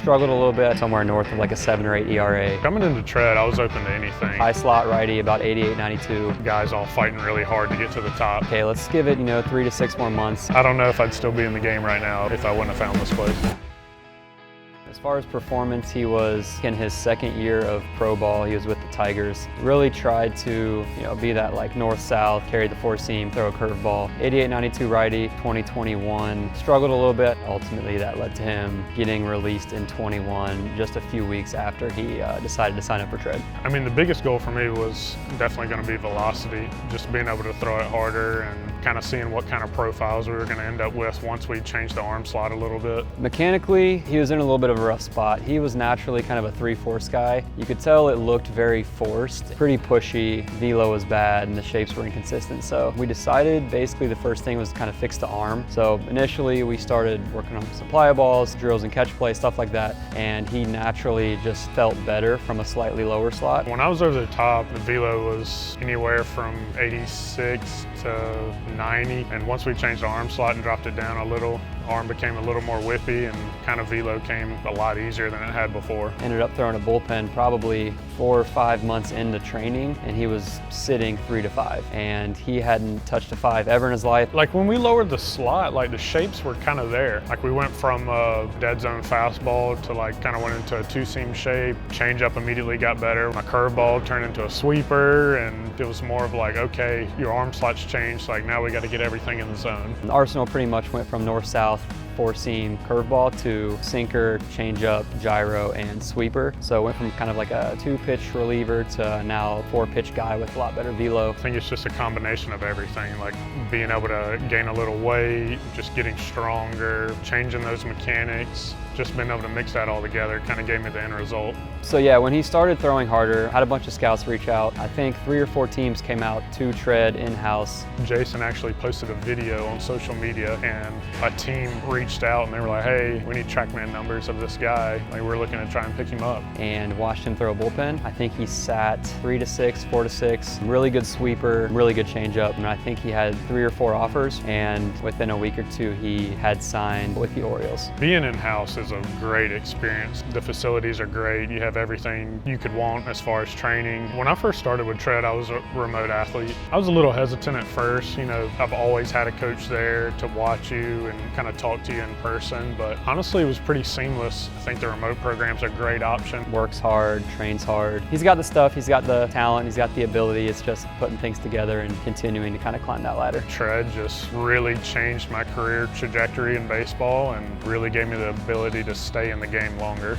struggled a little bit, somewhere north of like a 7 or 8 ERA. Coming into Tread, I was open to anything. High slot righty, about 88, 92. Guys all fighting really hard to get to the top. Okay, let's give it, 3 to 6 more months. I don't know if I'd still be in the game right now if I wouldn't have found this place. As far as performance, he was in his second year of pro ball. He was with the Tigers. Really tried to, be that like north-south, carry the four seam, throw a curveball. 88-92 righty, 2021. Struggled a little bit. Ultimately, that led to him getting released in 21, just a few weeks after he decided to sign up for Tread. I mean, the biggest goal for me was definitely going to be velocity, just being able to throw it harder and kind of seeing what kind of profiles we were going to end up with once we changed the arm slot a little bit. Mechanically, he was in a little bit of a rough spot. He was naturally kind of a 3/4 guy. You could tell it looked very forced, pretty pushy. Velo was bad and the shapes were inconsistent. So we decided basically the first thing was to kind of fix the arm. So initially we started working on some plyo balls, drills and catch play, stuff like that. And he naturally just felt better from a slightly lower slot. When I was over the top, the velo was anywhere from 86 to 90. And once we changed the arm slot and dropped it down a little, arm became a little more whippy and kind of velo came a lot easier than it had before. Ended up throwing a bullpen probably 4 or 5 months into training, and he was sitting 3 to 5, and he hadn't touched a 5 ever in his life. Like when we lowered the slot, like the shapes were kind of there. Like we went from a dead zone fastball to like kind of went into a 2-seam shape. Changeup immediately got better. My curveball turned into a sweeper, and it was more of like, okay, your arm slot's changed, like now we got to get everything in the zone. The arsenal pretty much went from north-south, 4-seam curveball to sinker, changeup, gyro, and sweeper. So it went from kind of like a 2-pitch reliever to now a 4-pitch guy with a lot better velo. I think it's just a combination of everything, like being able to gain a little weight, just getting stronger, changing those mechanics, just being able to mix that all together kind of gave me the end result. So yeah, when he started throwing harder, had a bunch of scouts reach out. I think 3 or 4 teams came out to Tread in-house. Jason actually posted a video on social media, and a team reached out and they were like, hey, we need TrackMan numbers of this guy. Like, we're looking to try and pick him up. And watched him throw a bullpen. I think he sat 3 to 6, 4 to 6, really good sweeper, really good changeup. And I think he had 3 or 4 offers, and within a week or 2, he had signed with the Orioles. Being in-house is a great experience. The facilities are great. You have everything you could want as far as training. When I first started with Tread, I was a remote athlete. I was a little hesitant at first. I've always had a coach there to watch you and kind of talk to you in person, but honestly, it was pretty seamless. I think the remote program's a great option. Works hard, trains hard. He's got the stuff, he's got the talent, he's got the ability. It's just putting things together and continuing to kind of climb that ladder. Tread just really changed my career trajectory in baseball and really gave me the ability to stay in the game longer.